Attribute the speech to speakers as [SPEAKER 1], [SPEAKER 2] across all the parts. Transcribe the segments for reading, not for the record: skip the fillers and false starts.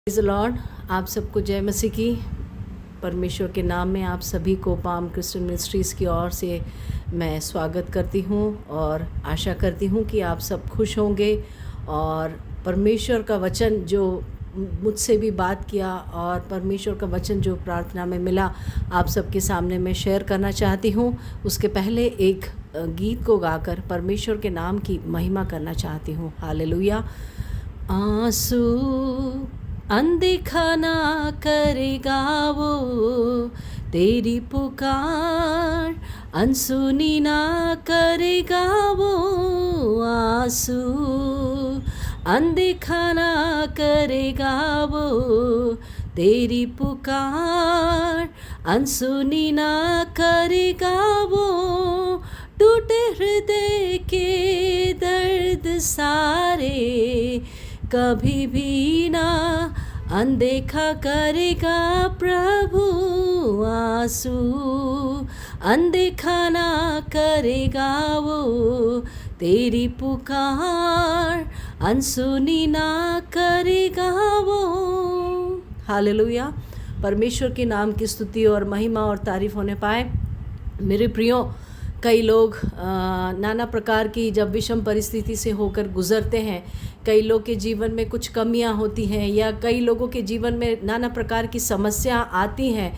[SPEAKER 1] Praise the Lord. आप सबको जय मसीह की। परमेश्वर के नाम में आप सभी को पाम क्रिश्चियन मिनिस्ट्रीज़ की ओर से मैं स्वागत करती हूँ और आशा करती हूँ कि आप सब खुश होंगे और परमेश्वर का वचन जो मुझसे भी बात किया और परमेश्वर का वचन जो प्रार्थना में मिला आप सबके सामने मैं शेयर करना चाहती हूँ। उसके पहले एक गीत को गाकर परमेश्वर के नाम की महिमा करना चाहती हूँ। हालेलुया। आंसू अनदेखा ना करेगा वो तेरी पुकार, अनसुनी ना करेगा वो आंसू, अनदेखा ना करेगा वो तेरी पुकार, अनसुनी ना करेगा वो टूटे हृदय के दर्द सारे कभी भी ना अनदेखा करेगा प्रभु आंसू, अनदेखा ना करेगा वो तेरी पुकार, अनसुनी ना करेगा वो। हालेलुया। परमेश्वर के नाम की स्तुति और महिमा और तारीफ होने पाए। मेरे प्रियो, कई लोग नाना प्रकार की जब विषम परिस्थिति से होकर गुज़रते हैं, कई लोग के जीवन में कुछ कमियां होती हैं या कई लोगों के जीवन में नाना प्रकार की समस्या आती हैं,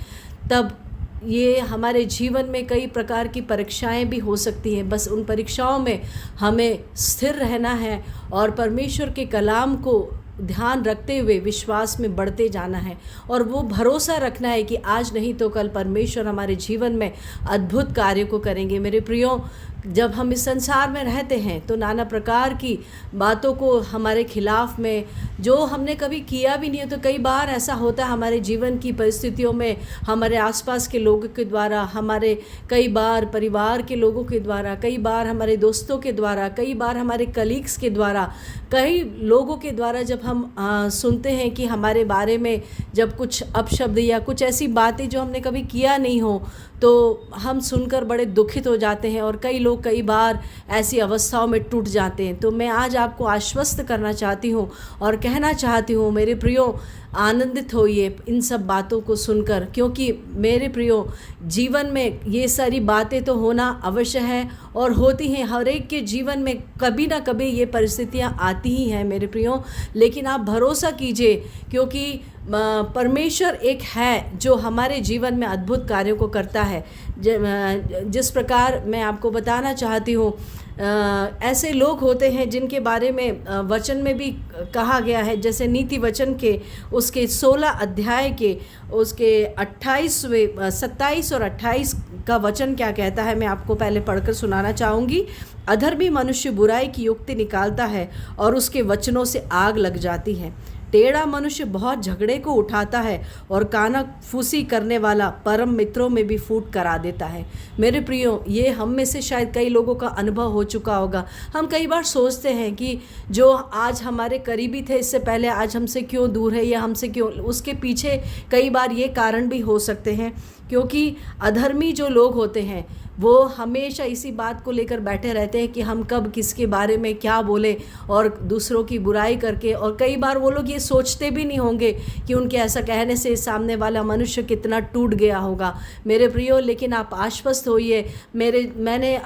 [SPEAKER 1] तब ये हमारे जीवन में कई प्रकार की परीक्षाएं भी हो सकती हैं। बस उन परीक्षाओं में हमें स्थिर रहना है और परमेश्वर के कलाम को ध्यान रखते हुए विश्वास में बढ़ते जाना है और वो भरोसा रखना है कि आज नहीं तो कल परमेश्वर हमारे जीवन में अद्भुत कार्य को करेंगे। मेरे प्रियो, जब हम इस संसार में रहते हैं तो नाना प्रकार की बातों को हमारे खिलाफ में जो हमने कभी किया भी नहीं है, तो कई बार ऐसा होता है हमारे जीवन की परिस्थितियों में, हमारे आसपास के लोगों के द्वारा, हमारे कई बार परिवार के लोगों के द्वारा, कई बार हमारे दोस्तों के द्वारा, कई बार हमारे कलीग्स के द्वारा, कई लोगों के द्वारा जब हम सुनते हैं कि हमारे बारे में जब कुछ अपशब्द या कुछ ऐसी बातें जो हमने कभी किया नहीं हो, तो हम सुनकर बड़े दुखित हो जाते हैं और कई लोग कई बार ऐसी अवस्थाओं में टूट जाते हैं। तो मैं आज आपको आश्वस्त करना चाहती हूँ और कहना चाहती हूँ, मेरे प्रियो, आनंदित होइए इन सब बातों को सुनकर, क्योंकि मेरे प्रियो, जीवन में ये सारी बातें तो होना अवश्य है और होती हैं। हर एक के जीवन में कभी ना कभी ये परिस्थितियाँ आती ही हैं मेरे प्रियो, लेकिन आप भरोसा कीजिए, क्योंकि परमेश्वर एक है जो हमारे जीवन में अद्भुत कार्यों को करता है। जिस प्रकार मैं आपको बताना चाहती हूँ, ऐसे लोग होते हैं जिनके बारे में वचन में भी कहा गया है, जैसे नीति वचन के उसके 16 अध्याय के उसके 27 और 28 का वचन क्या कहता है, मैं आपको पहले पढ़कर सुनाना चाहूँगी। अधर्मी मनुष्य बुराई की युक्ति निकालता है और उसके वचनों से आग लग जाती है। टेढ़ा मनुष्य बहुत झगड़े को उठाता है और कानाफूसी करने वाला परम मित्रों में भी फूट करा देता है। मेरे प्रियो, ये हम में से शायद कई लोगों का अनुभव हो चुका होगा। हम कई बार सोचते हैं कि जो आज हमारे करीबी थे इससे पहले आज हमसे क्यों दूर है या हमसे क्यों, उसके पीछे कई बार ये कारण भी हो सकते हैं, क्योंकि अधर्मी जो लोग होते हैं वो हमेशा इसी बात को लेकर बैठे रहते हैं कि हम कब किसके बारे में क्या बोले और दूसरों की बुराई करके, और कई बार वो लोग ये सोचते भी नहीं होंगे कि उनके ऐसा कहने से सामने वाला मनुष्य कितना टूट गया होगा। मेरे प्रियो, लेकिन आप आश्वस्त होइए, मैंने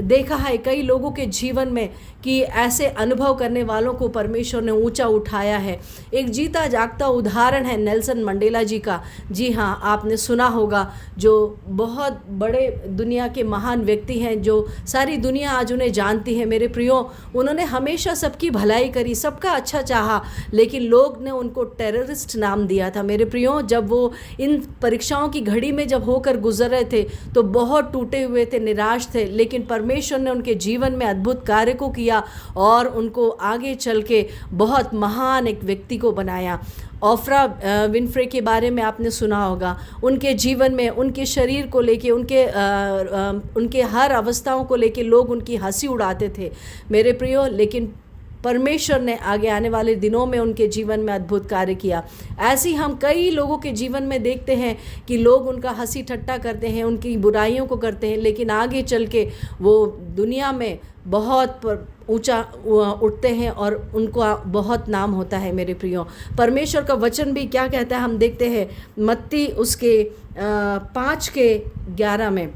[SPEAKER 1] देखा है कई लोगों के जीवन में कि ऐसे अनुभव करने वालों को परमेश्वर ने ऊंचा उठाया है। एक जीता जागता उदाहरण है नेल्सन मंडेला जी का। जी हाँ, आपने सुना होगा, जो बहुत बड़े दुनिया के महान व्यक्ति हैं, जो सारी दुनिया आज उन्हें जानती है। मेरे प्रियो, उन्होंने हमेशा सबकी भलाई करी, सबका अच्छा चाहा, लेकिन लोग ने उनको टेररिस्ट नाम दिया था। मेरे प्रियो, जब वो इन परीक्षाओं की घड़ी में जब होकर गुजर रहे थे तो बहुत टूटे हुए थे, निराश थे, लेकिन परमेश्वर ने उनके जीवन में अद्भुत कार्य को किया और उनको आगे चल के बहुत महान एक व्यक्ति को बनाया। ऑफ्रा विनफ्रे के बारे में आपने सुना होगा। उनके जीवन में उनके शरीर को लेके, उनके हर अवस्थाओं को लेके लोग उनकी हंसी उड़ाते थे मेरे प्रियो, लेकिन परमेश्वर ने आगे आने वाले दिनों में उनके जीवन में अद्भुत कार्य किया। ऐसे ही हम कई लोगों के जीवन में देखते हैं कि लोग उनका हंसी ठट्टा करते हैं, उनकी बुराइयों को करते हैं, लेकिन आगे चल के वो दुनिया में बहुत ऊंचा उठते हैं और उनको बहुत नाम होता है। मेरे प्रियो, परमेश्वर का वचन भी क्या कहता है हम देखते हैं मत्ती उसके 5:11 में,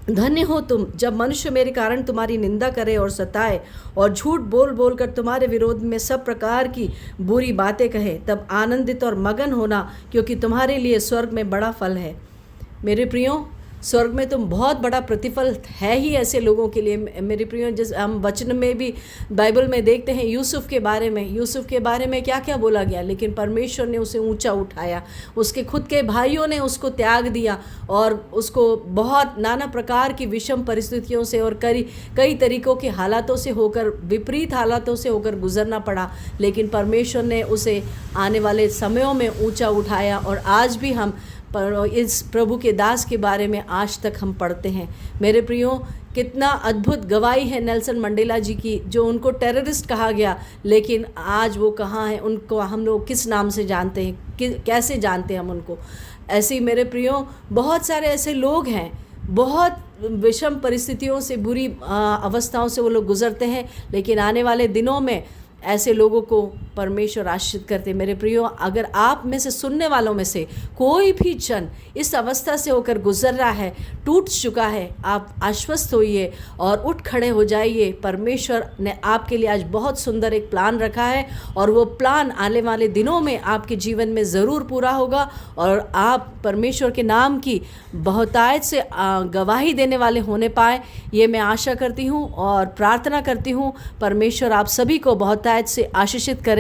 [SPEAKER 1] धन्य हो तुम जब मनुष्य मेरे कारण तुम्हारी निंदा करे और सताए और झूठ बोल बोल कर तुम्हारे विरोध में सब प्रकार की बुरी बातें कहे, तब आनंदित और मगन होना, क्योंकि तुम्हारे लिए स्वर्ग में बड़ा फल है। मेरे प्रियो, स्वर्ग में तुम बहुत बड़ा प्रतिफल है ही ऐसे लोगों के लिए। मेरे प्रियो, जिस हम वचन में भी बाइबल में देखते हैं यूसुफ के बारे में क्या क्या बोला गया, लेकिन परमेश्वर ने उसे ऊंचा उठाया। उसके खुद के भाइयों ने उसको त्याग दिया और उसको बहुत नाना प्रकार की विषम परिस्थितियों से और कई तरीक़ों के हालातों से होकर, विपरीत हालातों से होकर गुजरना पड़ा, लेकिन परमेश्वर ने उसे आने वाले समयों में ऊँचा उठाया। और आज भी हम पर इस प्रभु के दास के बारे में आज तक हम पढ़ते हैं। मेरे प्रियो, कितना अद्भुत गवाही है नेल्सन मंडेला जी की, जो उनको टेररिस्ट कहा गया, लेकिन आज वो कहाँ हैं, उनको हम लोग किस नाम से जानते हैं, कैसे जानते हैं हम उनको। ऐसे ही मेरे प्रियो, बहुत सारे ऐसे लोग हैं, बहुत विषम परिस्थितियों से, बुरी अवस्थाओं से वो लोग गुजरते हैं, लेकिन आने वाले दिनों में ऐसे लोगों को परमेश्वर आशीषित करते। मेरे प्रियो, अगर आप में से, सुनने वालों में से कोई भी जन इस अवस्था से होकर गुजर रहा है, टूट चुका है, आप आश्वस्त होइए और उठ खड़े हो जाइए। परमेश्वर ने आपके लिए आज बहुत सुंदर एक प्लान रखा है और वो प्लान आने वाले दिनों में आपके जीवन में ज़रूर पूरा होगा और आप परमेश्वर के नाम की बहुतायत से गवाही देने वाले होने पाए, ये मैं आशा करती हूँ और प्रार्थना करती हूँ। परमेश्वर आप सभी को बहुतायत से आशीषित करे।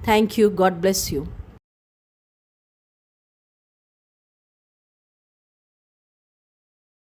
[SPEAKER 1] Thank you. God bless you.